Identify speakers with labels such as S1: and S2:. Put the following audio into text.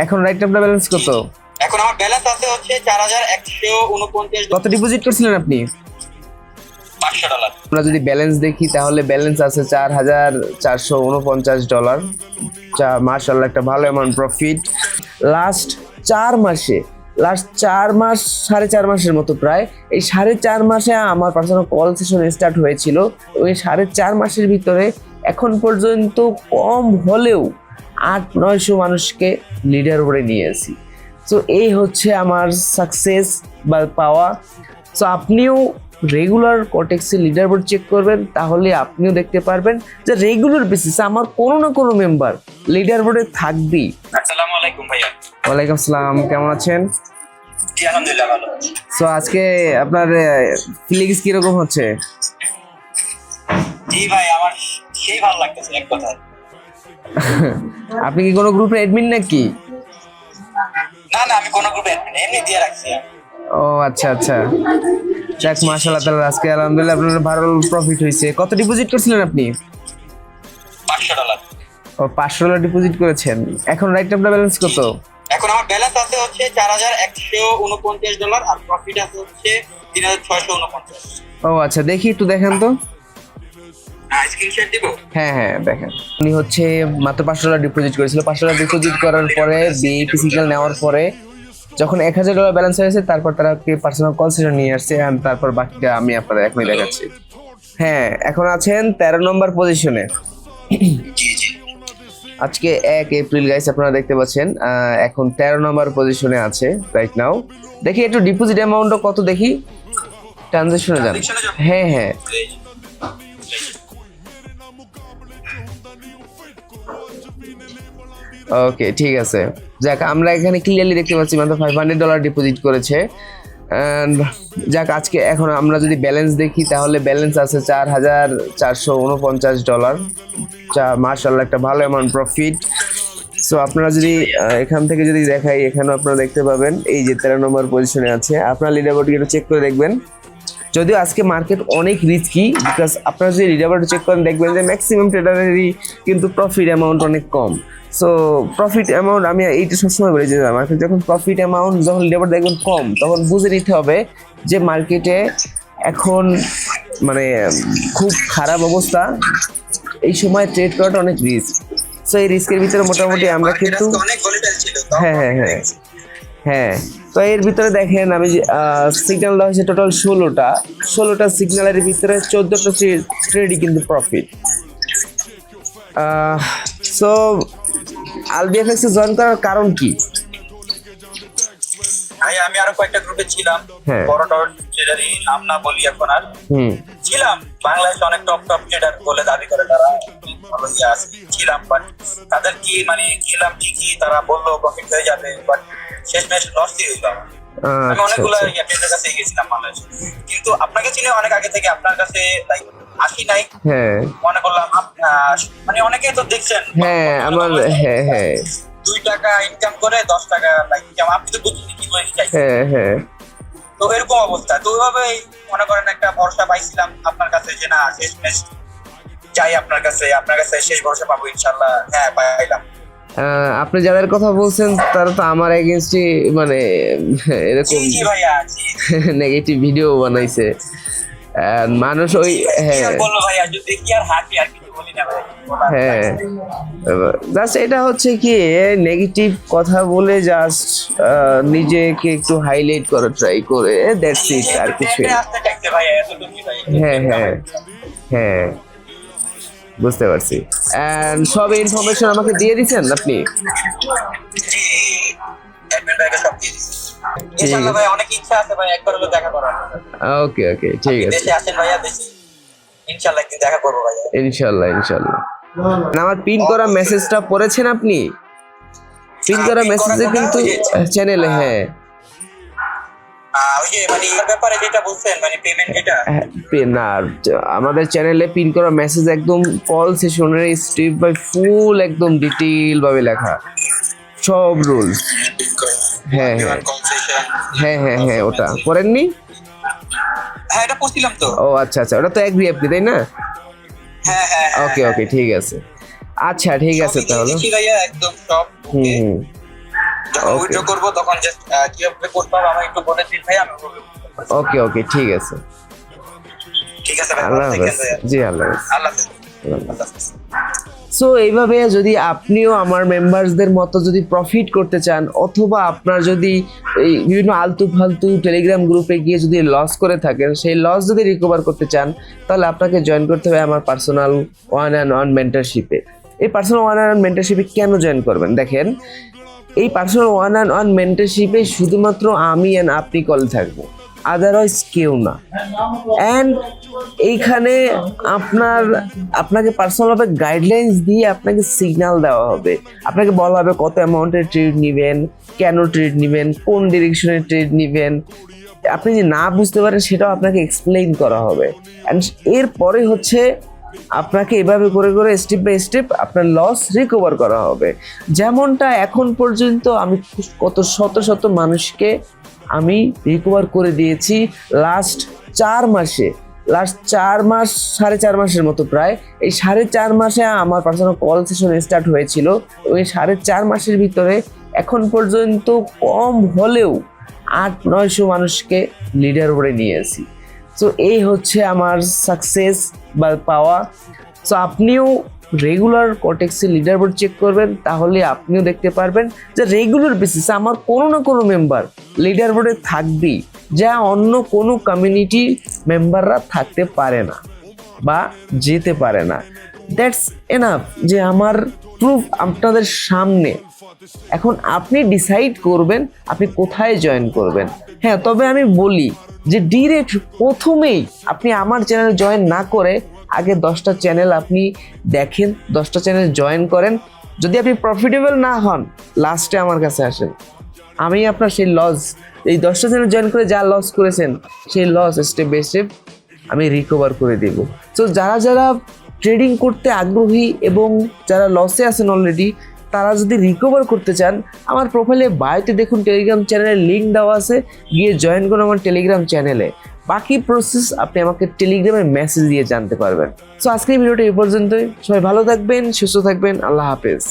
S1: এখন রাইট আপনার ব্যালেন্স কত?
S2: এখন আমার ব্যালেন্স আছে হচ্ছে 4149।
S1: কত ডিপোজিট করছিলেন আপনি?
S2: $500।
S1: আমরা যদি ব্যালেন্স দেখি তাহলে ব্যালেন্স আছে $4449। মাশাআল্লাহ, একটা ভালো অ্যামাউন্ট প্রফিট। লাস্ট 4 মাসে, লাস্ট 4 মাস 4.5 মাসের মতো প্রায়, এই 4.5 মাসে আমার পার্সোনাল কল সেশন স্টার্ট হয়েছিল। ওই 4.5 মাসের ভিতরে এখন পর্যন্ত কম হলেও 800-900 মানুষকে লিডার করে নিয়েছি। সো এই হচ্ছে আমার সাকসেস বা পাওয়া। সো আপনিও রেগুলার কর্টেক্সের লিডার বোর্ড চেক করবেন, তাহলে আপনিও দেখতে পারবেন যে রেগুলার বেসিসে আমার কোনো না কোনো মেম্বার লিডার বোর্ডে থাকবেই।
S2: আসসালামু আলাইকুম ভাইয়া।
S1: ওয়ালাইকুম আসসালাম, কেমন আছেন?
S2: জি আলহামদুলিল্লাহ ভালো।
S1: সো আজকে আপনার ফিলিংস কিরকম হচ্ছে?
S2: জি ভাই, আমার সেই ভালো লাগতেছে এক কথায়।
S1: আপনি কি কোনো গ্রুপের অ্যাডমিন নাকি?
S2: না না, আমি কোনো গ্রুপে এমনি দিয়ে রাখছি।
S1: ও আচ্ছা আচ্ছা, যাক মাশাআল্লাহ তাআলা, আজকে আলহামদুলিল্লাহ আপনার ভালো প্রফিট হয়েছে। কত ডিপোজিট করছিলেন আপনি?
S2: $500।
S1: ও $500 ডিপোজিট করেছেন। এখন রাইট আপনার ব্যালেন্স কত?
S2: এখন আমার ব্যালেন্স আছে হচ্ছে $4149 আর প্রফিট আছে হচ্ছে 3649।
S1: ও আচ্ছা, দেখি একটু দেখেন তো।
S2: স্ক্রিনশট দিব?
S1: হ্যাঁ হ্যাঁ দেখেন, উনি হচ্ছে মাত্র $500 ডিপোজিট করেছিল। $500 ডিপোজিট করার পরে বিএপি সিগন্যাল নেওয়ার পরে যখন $1000 ব্যালেন্স হয়েছে, তারপর তারা পার্সোনাল কল সেশন নিয়ে আসছে। তারপর বাকিটা আমি আপনাদের এখনই দেখাচ্ছি। হ্যাঁ, এখন আছেন 13 নম্বর পজিশনে। আজকে 1 এপ্রিল গাইস, আপনারা দেখতে পাচ্ছেন এখন 13 নম্বর পজিশনে আছে রাইট নাও। দেখি একটু ডিপোজিট অ্যামাউন্টটা কত দেখি, ট্রানজাকশনে যান। হ্যাঁ হ্যাঁ, ওকে ঠিক আছে। যাক, আমরা এখানে ক্লিয়ারলি দেখতে পাচ্ছি মাত্র $500 ডিপোজিট করেছে। অ্যান্ড যাক, আজকে এখন আমরা যদি ব্যালেন্স দেখি তাহলে ব্যালেন্স আছে $4449। মাশাআল্লাহ, একটা ভালো অ্যামাউন্ট প্রফিট। সো আপনারা যদি এখান থেকে যদি দেখাই, এখানে আপনারা দেখতে পাবেন এই যে 13 নম্বর পজিশনে আছে। আপনারা লিডার বোর্ডকে একটু চেক করে দেখবেন। যদিও আজকে মার্কেট অনেক রিস্কি, বিকজ আপনারা যদি লিডার বোর্ড চেক করেন দেখবেন যে ম্যাক্সিমাম ট্রেডারেরই কিন্তু প্রফিট অ্যামাউন্ট অনেক কম। সো প্রফিট অ্যামাউন্ট আমি এইটা সবসময় বলি যে মার্কেট যখন প্রফিট অ্যামাউন্ট যখন লিডার বোর্ড দেখবেন কম, তখন বুঝে নিতে হবে যে মার্কেটে এখন মানে খুব খারাপ অবস্থা। এই সময় ট্রেড করাটা অনেক রিস্ক। সো এই রিস্কের ভিতরে মোটামুটি আমরা কিন্তু হ্যাঁ হ্যাঁ হ্যাঁ হ্যাঁ, তো এর ভিতরে দেখেন আমি সিগন্যাল দেওয়া হয়েছে টোটাল 16টা সিগন্যালের ভিতরে 14টা ট্রেডই কিন্তু প্রফিট। সো আলবিএফএক্স এ জয়েন করার কারণ কি?
S2: ভাই আমি আরো কয়েকটা গ্রুপে ছিলাম, বড় ট্রেডারই নাম না বলি এখন আর। ছিলাম বাংলাদেশে অনেক টপ ট্রেডার বলে দাবি করে, তারা ভালো ছিলাম, বাট তাদের কি মানে গেলাম ঠিকই, তারা বললো প্রফিট হয়ে যাবে, বাট শেষমেশ লসই হইল। আমি অনেকগুলো ট্রেডারের কাছে গেছিলাম বাংলাদেশে, কিন্তু আপনাকে চিনি অনেক আগে থেকে, আপনার কাছে লাইক আসি নাই। মনে করলাম মানে অনেকেই তো দেখছেন
S1: আমার
S2: 2 টাকা ইনকাম করে 10 টাকা লাইক আপনি তো বুঝছেন কি করে চাইছেন। তো এরকম অবস্থা, তো ওইভাবে মনে করেন একটা ভরসা পাইছিলাম আপনার কাছে যে না শেষমেশ চাই আপনার কাছে শেষ ভরসা পাবো ইনশাআল্লাহ। হ্যাঁ পাইলাম।
S1: আপনি যাদের কথা বলছেন তারা তো আমার এগেইনস্টে মানে এরকম নেগেটিভ ভিডিও বানাইছে। মানুষ ওই জাস্ট এটা হচ্ছে কি নেগেটিভ কথা বলে জাস্ট নিজেকে একটু হাইলাইট করার ট্রাই করে, দ্যাটস ইট, আর কিছু। হ্যাঁ হ্যাঁ হ্যাঁ, বুঝতে পারছি। এন্ড সব ইনফরমেশন আমাকে দিয়ে দিচ্ছেন আপনি? ওকে ওকে, ঠিক আছে, ইনশাআল্লাহ ইনশাআল্লাহ। আমার পিন করা মেসেজটা পড়েছেন আপনি? পিন করা মেসেজে কিন্তু চ্যানেলে আমাদের চ্যানেলে পিন করা মেসেজ একদম কল সেশনের স্টেপ বাই ফুল একদম ডিটেইল ভাবে লেখা সব রুলস। হ্যাঁ হ্যাঁ হ্যাঁ হ্যাঁ হ্যাঁ, ওটা পড়েননি?
S2: হ্যাঁ এটা পড়ছিলাম তো।
S1: ও আচ্ছা আচ্ছা, ওটা তো এগ্রি আপনি, তাই না?
S2: হ্যাঁ হ্যাঁ,
S1: ওকে ওকে, ঠিক আছে। আচ্ছা ঠিক আছে তাহলে।
S2: একদম সব যখন উইথড্র করব তখন জাস্ট কিভাবে করতে হবে আমাকে একটু বলে দিন ভাই, আমি
S1: ওকে ওকে ঠিক আছে।
S2: ঠিক আছে ভাই,
S1: আল্লাহ
S2: ভালো থাকেন
S1: হাফেজ।
S2: ভাই।
S1: জি আল্লাহ হাফেজ।
S2: আল্লাহ হাফেজ। আল্লাহ হাফেজ।
S1: সো এইভাবে যদি আপনিও আমার মেম্বারসদের মতো যদি প্রফিট করতে চান, অথবা আপনার যদি এই বিভিন্ন আলতু ফালতু টেলিগ্রাম গ্রুপে গিয়ে যদি লস করে থাকেন, সেই লস যদি রিকভার করতে চান, তাহলে আপনাকে জয়েন করতে হবে আমার পার্সোনাল 1-on-1 মেন্টরশিপে। এই পার্সোনাল 1-on-1 মেন্টরশিপে কেন জয়েন করবেন দেখেন, এই পার্সোনাল 1-on-1 মেন্টরশিপে শুধুমাত্র আমি অ্যান্ড আপনি কল থাকবো, আদারওয়াইজ কেউ না। অ্যান্ড এইখানে আপনাকে পার্সোনালভাবে গাইডলাইন্স দিয়ে আপনাকে সিগন্যাল দেওয়া হবে, আপনাকে বলা হবে কত অ্যামাউন্টের ট্রেড নেবেন, কেন ট্রেড নেবেন, কোন ডিরেকশনে ট্রেড নেবেন। আপনি যে না বুঝতে পারেন সেটাও আপনাকে এক্সপ্লেইন করা হবে। অ্যান্ড এরপরে হচ্ছে আপনাকে এভাবে করে করে স্টেপ বাই স্টেপ আপনার লস রিকভার করা হবে। যেমনটা এখন পর্যন্ত আমি কত শত শত মানুষকে আমি রিকভার করে দিয়েছি লাস্ট 4 মাসে, লাস্ট 4 মাস 4.5 মাসের মতো প্রায়। এই 4.5 মাসে আমার পার্সোনাল কল সেশন স্টার্ট হয়েছিল, ওই 4.5 মাসের ভিতরে এখন পর্যন্ত কম হলেও 800-900 মানুষকে লিডার বোর্ডে নিয়েছি। সো এই হচ্ছে আমার সাকসেস বা পাওয়া। সো আপনিও রেগুলার কর্টেক্সের লিডার বোর্ড চেক করবেন, তাহলে আপনিও দেখতে পারবেন যে রেগুলার বেসিসে আমার কোনো না কোনো মেম্বার লিডার বোর্ডে থাকবেই, যা অন্য কোনো কমিউনিটি মেম্বাররা থাকতে পারে না বা যেতে পারে না। দ্যাটস এনাফ যে আমার প্রুফ আপনাদের সামনে। এখন আপনি ডিসাইড করবেন আপনি কোথায় জয়েন করবেন। হ্যাঁ, তবে আমি বলি যে ডিরেক্ট প্রথমেই আপনি আমার চ্যানেল জয়েন না করে আগে 10টা চ্যানেল আপনি দেখেন, 10টা চ্যানেল জয়েন করেন। যদি আপনি প্রফিটেবল না হন, লাস্টে আমার কাছে আসেন, আমি আপনার সেই লস, এই 10টা চ্যানেল জয়েন করে যা লস করেছেন সেই লস স্টেপ বাই স্টেপ আমি রিকভার করে দেব। সো যারা যারা ট্রেডিং করতে আগ্রহী এবং যারা লসে আছেন অলরেডি, তারা যদি রিকভার করতে চান, আমার প্রোফাইলে বায়োতে দেখুন টেলিগ্রাম চ্যানেলের লিঙ্ক দেওয়া আছে, গিয়ে জয়েন করুন আমার টেলিগ্রাম চ্যানেলে। বাকি প্রসেস আপনি আমাকে টেলিগ্রামে মেসেজ দিয়ে জানতে পারবেন। সো আজকের ভিডিওটা এই পর্যন্তই। সবাই ভালো থাকবেন, সুস্থ থাকবেন। আল্লাহ হাফেজ।